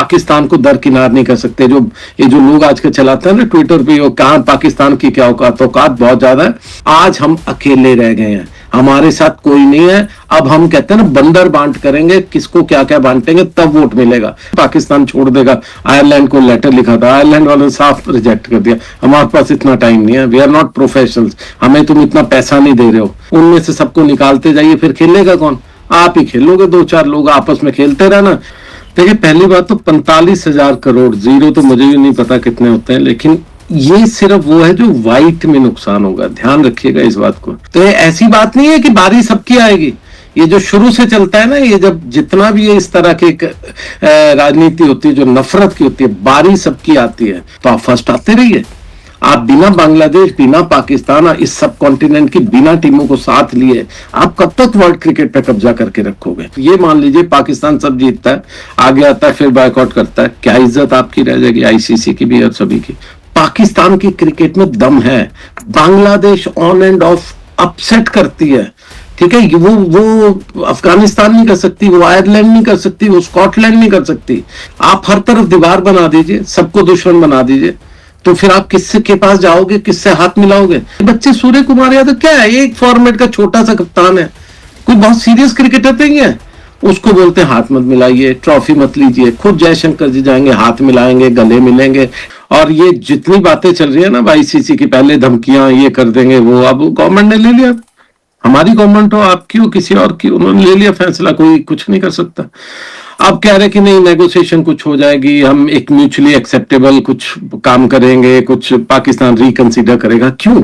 पाकिस्तान को दरकिनार नहीं कर सकते। जो ये जो लोग आजकल चलाते हैं ना ट्विटर पे, वो कहाँ पाकिस्तान की क्या औकात बहुत ज्यादा है। आज हम अकेले रह गए हैं, हमारे साथ कोई नहीं है। अब हम कहते हैं ना बंदर बांट करेंगे, किसको क्या क्या बांटेंगे तब वोट मिलेगा। पाकिस्तान छोड़ देगा। आयरलैंड को लेटर लिखा था, आयरलैंड वालों ने साफ रिजेक्ट कर दिया, हमारे पास इतना टाइम नहीं है, वी आर नॉट प्रोफेशनल्स, हमें तुम इतना पैसा नहीं दे रहे हो। उनमें से सबको निकालते जाइए, फिर खेलेगा कौन? आप ही खेलोगे, दो चार लोग आपस में खेलते रहना। देखिए पहली बात तो 45,000 करोड़, जीरो तो मुझे भी नहीं पता कितने होते हैं, लेकिन ये सिर्फ वो है जो व्हाइट में नुकसान होगा, ध्यान रखिएगा इस बात को। तो ये ऐसी बात नहीं है कि बारी सबकी आएगी। ये जो शुरू से चलता है ना, ये जब जितना भी ये इस तरह की राजनीति होती है जो नफरत की होती है, बारी सबकी आती है तो आप फर्स्ट आते रहिए। आप बिना बांग्लादेश, बिना पाकिस्तान, इस सब कॉन्टिनेंट की बिना टीमों को साथ लिए आप कब तक वर्ल्ड क्रिकेट पे कब्जा करके रखोगे? ये मान लीजिए पाकिस्तान सब जीतता है, आगे आता है, फिर बायकॉट करता है, क्या इज्जत आपकी रह जाएगी, आईसीसी की भी और सभी की? पाकिस्तान की क्रिकेट में दम है, Bangladesh on end of upset करती है, ठीक है। वो अफगानिस्तान नहीं कर सकती, वो आयरलैंड नहीं कर सकती, वो स्कॉटलैंड नहीं कर सकती। आप हर तरफ दीवार बना दीजिए, सबको दुश्मन बना दीजिए, तो फिर आप किससे के पास जाओगे, किससे हाथ मिलाओगे? बच्चे सूर्य कुमार यादव क्या है, एक फॉर्मेट का छोटा सा कप्तान है, कोई बहुत सीरियस क्रिकेटर नहीं है। उसको बोलते हैं हाथ मत मिलाइए, ट्रॉफी मत लीजिए, खुद जयशंकर जी जाएंगे, हाथ मिलाएंगे, गले मिलेंगे। और ये जितनी बातें चल रही है ना आईसीसी की, पहले धमकियां, ये कर देंगे वो, अब गवर्नमेंट ने ले लिया, हमारी गवर्नमेंट हो, आपकी हो, किसी और की, उन्होंने ले लिया फैसला, कोई कुछ नहीं कर सकता। अब कह रहे कि नहीं नेगोशिएशन कुछ हो जाएगी, हम एक म्यूचुअली एक्सेप्टेबल कुछ काम करेंगे, कुछ पाकिस्तान रिकंसीडर करेगा। क्यों?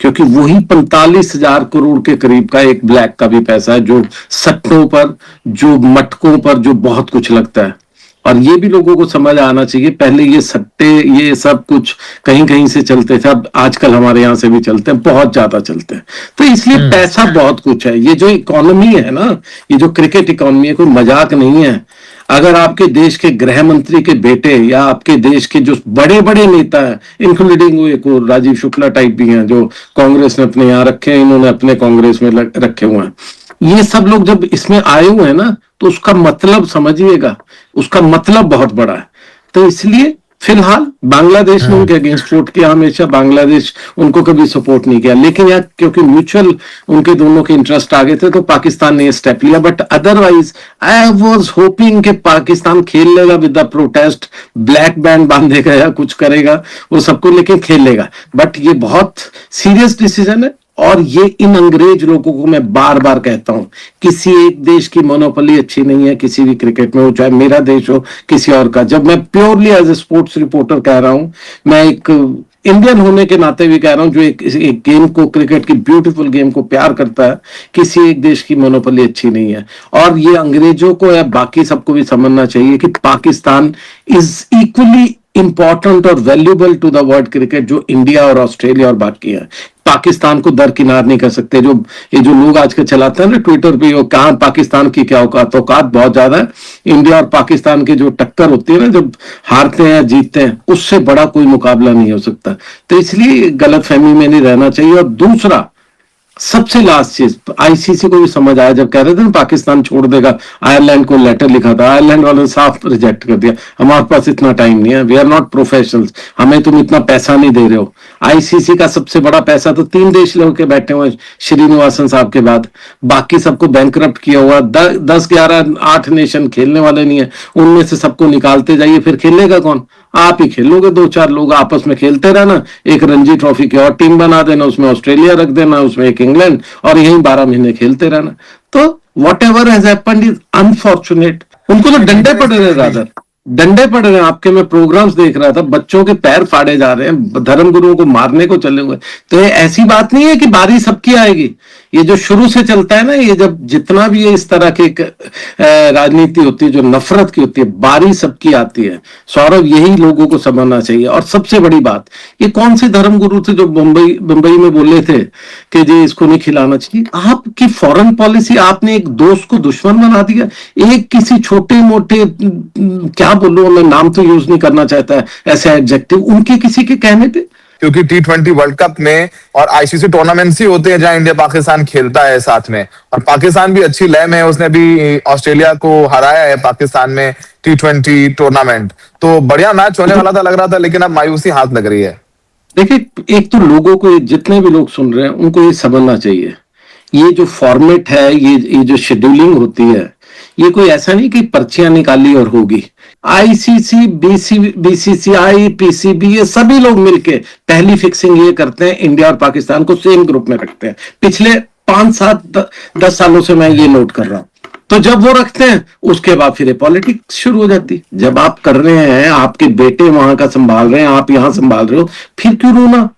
क्योंकि वही 45,000 करोड़ के करीब का एक ब्लैक का भी पैसा है, जो सट्टों पर, जो मटकों पर, जो बहुत कुछ लगता है। और ये भी लोगों को समझ आना चाहिए, पहले ये सट्टे ये सब कुछ कहीं कहीं से चलते थे, अब आजकल हमारे यहाँ से भी चलते हैं, बहुत ज्यादा चलते हैं। तो इसलिए पैसा बहुत कुछ है। ये जो इकोनॉमी है ना, ये जो क्रिकेट इकोनॉमी है, कोई मजाक नहीं है। अगर आपके देश के गृह मंत्री के बेटे या आपके देश के जो बड़े बड़े नेता हैं, इंक्लूडिंग वो एक राजीव शुक्ला टाइप भी हैं जो कांग्रेस ने अपने यहाँ रखे हैं, इन्होंने अपने कांग्रेस में रखे हुए हैं, ये सब लोग जब इसमें आए हुए हैं ना, तो उसका मतलब समझिएगा, उसका मतलब बहुत बड़ा है। तो इसलिए फिलहाल बांग्लादेश ने उनके अगेंस्ट वोट किया, हमेशा बांग्लादेश उनको कभी सपोर्ट नहीं किया, लेकिन यार क्योंकि म्यूचुअल उनके दोनों के इंटरेस्ट आ गए थे तो पाकिस्तान ने ये स्टेप लिया। But otherwise I was hoping कि पाकिस्तान खेल लेगा with the protest, black band बांधेगा या कुछ करेगा वो सबको, लेकिन खेलेगा। बट ये बहुत सीरियस डिसीजन है, और ये इन अंग्रेज लोगों को मैं बार बार कहता हूं, किसी एक देश की मोनोपोली अच्छी नहीं है किसी भी क्रिकेट में, हो चाहे मेरा देश हो किसी और का। जब मैं purely as a sports reporter कह रहा हूं, मैं एक इंडियन होने के नाते भी कह रहा हूं, जो एक गेम को, क्रिकेट की ब्यूटीफुल गेम को प्यार करता है, किसी एक देश की मोनोपोली अच्छी नहीं है। और ये अंग्रेजों को या बाकी सबको भी समझना चाहिए कि पाकिस्तान इज इक्वली इंपॉर्टेंट और valuable to the world cricket जो इंडिया और ऑस्ट्रेलिया और बाकी है। पाकिस्तान को दरकिनार नहीं कर सकते। जो ये जो लोग आजकल चलाते हैं ना ट्विटर पे, वो कहाँ पाकिस्तान की क्या औकात बहुत ज्यादा है। इंडिया और पाकिस्तान की जो टक्कर होती है ना, जब हारते हैं या जीतते हैं, उससे बड़ा कोई मुकाबला नहीं हो सकता। तो इसलिए गलतफहमी में नहीं रहना चाहिए। और दूसरा सबसे लास्ट चीज, आईसीसी को भी समझ आया, जब कह रहे थे ना पाकिस्तान छोड़ देगा, आयरलैंड को लेटर लिखा था, आयरलैंड वालों ने साफ रिजेक्ट कर दिया, हमारे पास इतना टाइम नहीं है, वी आर नॉट प्रोफेशनल्स, हमें तुम इतना पैसा नहीं दे रहे हो। आईसीसी का सबसे बड़ा पैसा तो 3 देश लेके बैठे हुए श्रीनिवासन साहब के बाद, बाकी सबको बैंकरप्ट किया हुआ, 10 11 8 नेशन खेलने वाले नहीं है, उनमें से सबको निकालते जाइए, फिर खेलेगा कौन? आप ही खेलोगे, दो चार लोग आपस में खेलते रहना, एक रणजी ट्रॉफी की और टीम बना देना, उसमें ऑस्ट्रेलिया रख देना, उसमें एक इंग्लैंड, और यही 12 महीने खेलते रहना। तो what ever has happened is unfortunate. उनको तो डंडे पड़ रहे रादर, डंडे पड़ रहे हैं। आपके मैं प्रोग्राम्स देख रहा था, बच्चों के पैर फाड़े जा रहे हैं, धर्म गुरुओं को मारने को चले हुए। तो ये ऐसी बात नहीं है कि बारी सबकी आएगी। ये जो शुरू से चलता है ना, ये जब जितना भी ये इस तरह की राजनीति होती है जो नफरत की होती है, बारी सबकी आती है। सौरभ, यही लोगों को समझना चाहिए। और सबसे बड़ी बात, ये कौन से धर्म गुरु थे जो मुंबई में बोले थे कि जी इसको नहीं खिलाना चाहिए? आपकी फॉरेन पॉलिसी, आपने एक दोस्त को दुश्मन बना दिया। एक किसी छोटे मोटे, क्या बोलूं मैं, नाम तो यूज नहीं करना चाहता ऐसे एडजेक्टिव, उनके किसी के कहने पे, क्योंकि T20 वर्ल्ड कप में और आईसीसी टूर्नामेंट्स ही होते हैं जहां इंडिया पाकिस्तान खेलता है साथ में, और पाकिस्तान भी अच्छी लय में है, उसने भी ऑस्ट्रेलिया को हराया है पाकिस्तान में T20 टूर्नामेंट। तो बढ़िया मैच होने वाला था लग रहा था, लेकिन अब मायूसी हाथ लग रही है। देखिए, एक तो लोगों को, जितने भी लोग सुन रहे हैं उनको ये समझना चाहिए, ये जो फॉर्मेट है, ये जो शेड्यूलिंग होती है, ये कोई ऐसा नहीं कि पर्चियां निकाली और होगी। आईसीसी, बीसीसीआई, पीसीबी, ये सभी लोग मिलके पहली फिक्सिंग ये करते हैं, इंडिया और पाकिस्तान को सेम ग्रुप में रखते हैं। पिछले 5, 7, 10 सालों से मैं ये नोट कर रहा हूं। तो जब वो रखते हैं, उसके बाद फिर पॉलिटिक्स शुरू हो जाती। जब आप कर रहे हैं, आपके बेटे वहां का संभाल रहे हैं, आप यहां संभाल रहे हो, फिर क्यों रोना?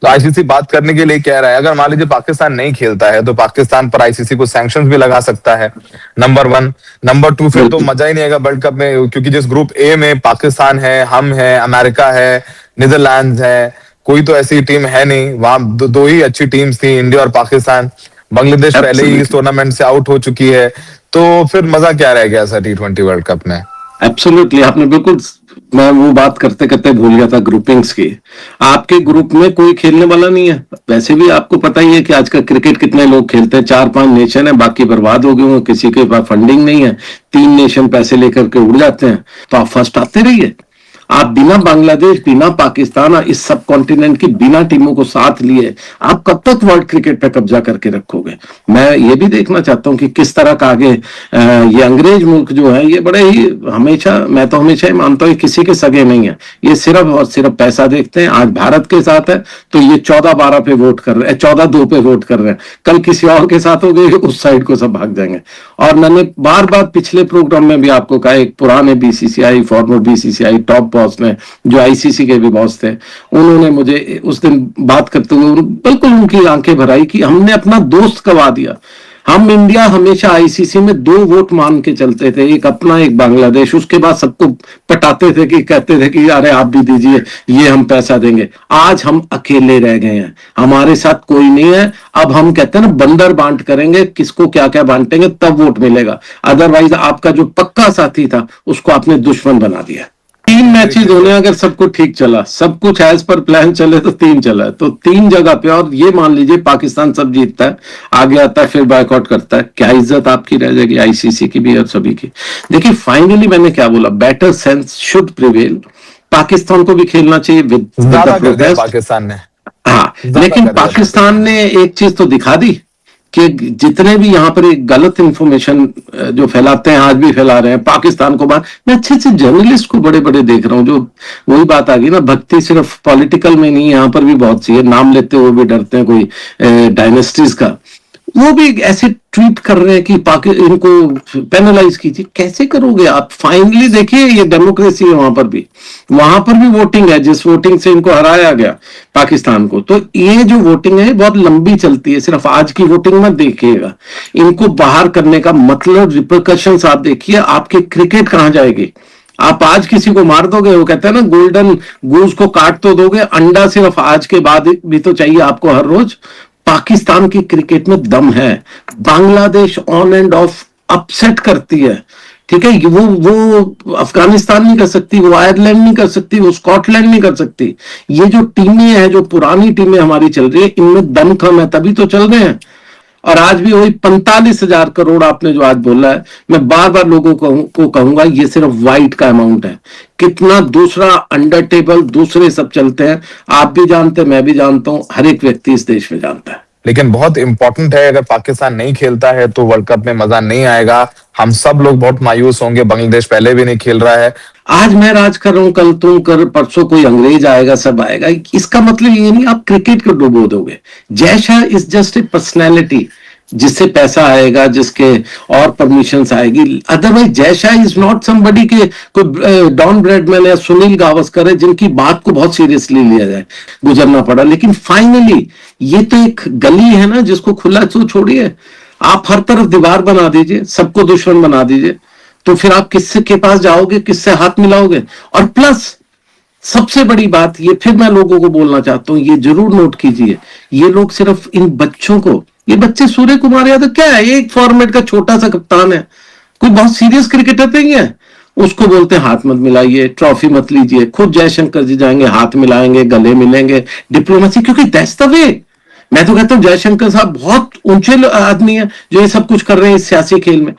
तो आईसीसी बात करने के लिए कह रहा है, अगर मान लीजिए पाकिस्तान नहीं खेलता है तो पाकिस्तान पर आईसीसी को सैंक्शंस भी लगा सकता है, नंबर 1। नंबर 2, फिर तो मजा ही नहीं आएगा वर्ल्ड कप में, क्योंकि जिस ग्रुप ए में पाकिस्तान है, हम है, अमेरिका है, नीदरलैंड्स है, कोई तो ऐसी टीम है नहीं। वहां दो ही अच्छी टीम्स थी, इंडिया और पाकिस्तान। बांग्लादेश पहले ही इस टूर्नामेंट से आउट हो चुकी है, तो फिर मजा क्या रह गया सर T20 वर्ल्ड कप में? एब्सोल्युटली, आपने बिल्कुल, मैं वो बात करते करते भूल गया था ग्रुपिंग्स की। आपके ग्रुप में कोई खेलने वाला नहीं है। वैसे भी आपको पता ही है कि आजकल क्रिकेट कितने लोग खेलते हैं, 4-5 नेशन है, बाकी बर्बाद हो गए हैं, किसी के पास फंडिंग नहीं है, 3 नेशन पैसे लेकर के उड़ जाते हैं। तो आप फर्स्ट आते रहिए। आप बिना बांग्लादेश, बिना पाकिस्तान, इस सब कॉन्टिनेंट की बिना टीमों को साथ लिए आप कब तक वर्ल्ड क्रिकेट पे कब्जा करके रखोगे? मैं ये भी देखना चाहता हूं कि किस तरह का आगे ये अंग्रेज मुल्क जो है, ये बड़े ही हमेशा, मैं तो हमेशा ही मानता हूं किसी के सगे नहीं है। ये सिर्फ और सिर्फ पैसा देखते हैं। आज भारत के साथ है तो ये 14-12 पे वोट कर रहे हैं, 14-2 पे वोट कर रहे हैं। कल किसी और के साथ हो गए, उस साइड को सब भाग जाएंगे। और मैंने बार बार पिछले प्रोग्राम में भी आपको कहा, एक पुराने BCCI, farmer BCCI top boss ने, जो आईसीसी के भी बॉस थे, उन्होंने मुझे उस दिन बात करते हुए बिल्कुल उनकी आंखें भर आई कि हमने अपना दोस्त गवा दिया। हम इंडिया हमेशा आईसीसी में 2 वोट मान के चलते थे, एक अपना एक बांग्लादेश। उसके बाद सबको पटाते थे कि कहते थे कि अरे आप भी दीजिए, ये हम पैसा देंगे। आज हम अकेले रह गए हैं, हमारे साथ कोई नहीं है। अब हम कहते हैं ना, बंदर बांट करेंगे, किसको क्या क्या बांटेंगे, तब वोट मिलेगा। अदरवाइज आपका जो पक्का साथी था उसको आपने दुश्मन बना दिया। 3 मैचेस होने, अगर सब कुछ ठीक चला, सब कुछ एज पर प्लान चले तो 3 चला है, तो 3 जगह पे, और ये मान लीजिए पाकिस्तान सब जीतता है, आगे आता है, फिर बायकॉट करता है, क्या इज्जत आपकी रह जाएगी, आईसीसी की भी और सभी की? देखिए, फाइनली मैंने क्या बोला, better sense should prevail. Pakistan को भी खेलना चाहिए विद ज्यादा कर दिया पाकिस्तान ने। हाँ, लेकिन पाकिस्तान ने एक चीज तो दिखा दी कि जितने भी यहाँ पर एक गलत इंफॉर्मेशन जो फैलाते हैं, आज भी फैला रहे हैं पाकिस्तान को बात। मैं अच्छे अच्छे जर्नलिस्ट को बड़े बड़े देख रहा हूँ, जो वही बात आ गई ना, भक्ति सिर्फ पॉलिटिकल में नहीं, यहाँ पर भी बहुत सी है। नाम लेते हुए भी डरते हैं कोई डायनेस्टीज का, वो भी ऐसे ट्वीट कर रहे हैं कि इनको पेनलाइज कीजिए। कैसे करोगे आप? फाइनली देखिए, ये डेमोक्रेसी है, वहां पर भी वोटिंग है, जिस वोटिंग से इनको हराया गया पाकिस्तान को। तो ये जो वोटिंग है बहुत लंबी चलती है, सिर्फ आज की वोटिंग मत देखिएगा। इनको बाहर करने का मतलब रिपरकशंस आप देखिए, आपके क्रिकेट कहां जाएगी। आप आज किसी को मार दोगे, वो कहते हैं ना, गोल्डन गूज को काट तो दोगे, अंडा सिर्फ आज के बाद भी तो चाहिए आपको हर रोज। पाकिस्तान की क्रिकेट में दम है। Bangladesh on end of upset करती है, ठीक है। वो अफगानिस्तान नहीं कर सकती, वो आयरलैंड नहीं कर सकती, वो स्कॉटलैंड नहीं कर सकती। ये जो टीमें हैं, जो पुरानी टीमें हमारी चल रही है, इनमें दम कम है, तभी तो चल रहे हैं। और आज भी वही 45,000 करोड़ आपने जो आज बोला है, मैं बार बार लोगों को कहूंगा, ये सिर्फ वाइट का अमाउंट है। कितना दूसरा अंडर टेबल दूसरे सब चलते हैं, आप भी जानते हैं, मैं भी जानता हूं, हर एक व्यक्ति इस देश में जानता है। लेकिन बहुत इंपॉर्टेंट है, अगर पाकिस्तान नहीं खेलता है तो वर्ल्ड कप में मजा नहीं आएगा। हम सब लोग बहुत मायूस होंगे। बांग्लादेश पहले भी नहीं खेल रहा है। आज मैं राज कर रहा हूं, कल तुम कर, परसों कोई अंग्रेज आएगा, सब आएगा। इसका मतलब ये नहीं आप क्रिकेट को डुबो दोगे। Jay Shah is just a personality, जिससे पैसा आएगा, जिसके और परमिशंस आएगी। Otherwise Jay Shah is not somebody के कोई डॉन ब्रैडमैन या सुनील गावस्कर है जिनकी बात को बहुत सीरियसली लिया जाए, गुजरना पड़ा। लेकिन फाइनली ये तो एक गली है ना, जिसको खुला तो छोड़िए, आप हर तरफ दीवार बना दीजिए, सबको दुश्मन बना दीजिए, तो फिर आप किससे के पास जाओगे, किससे हाथ मिलाओगे? और प्लस सबसे बड़ी बात, ये फिर मैं लोगों को बोलना चाहता हूं, ये जरूर नोट कीजिए, ये लोग सिर्फ इन बच्चों को, ये बच्चे सूर्य कुमार यादव क्या है, एक फॉर्मेट का छोटा सा कप्तान है, कोई बहुत सीरियस क्रिकेटर नहीं है। उसको बोलते हैं हाथ मत मिलाइए, ट्रॉफी मत लीजिए। खुद जयशंकर जी जाएंगे, हाथ मिलाएंगे, गले मिलेंगे, डिप्लोमेसी, क्योंकि दैट्स द वे। मैं तो कहता हूं जयशंकर साहब बहुत ऊंचे आदमी है जो ये सब कुछ कर रहे हैं इस सियासी खेल में।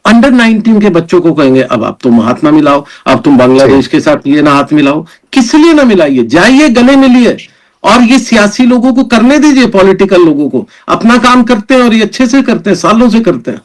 अंडर 19 के बच्चों को कहेंगे अब आप तुम हाथ ना मिलाओ, अब तुम बांग्लादेश के साथ ये ना हाथ मिलाओ। किस लिए ना मिलाइए, जाइए गले मिलिए। और ये सियासी लोगों को करने दीजिए, पॉलिटिकल लोगों को अपना काम करते हैं और ये अच्छे से करते हैं, सालों से करते हैं।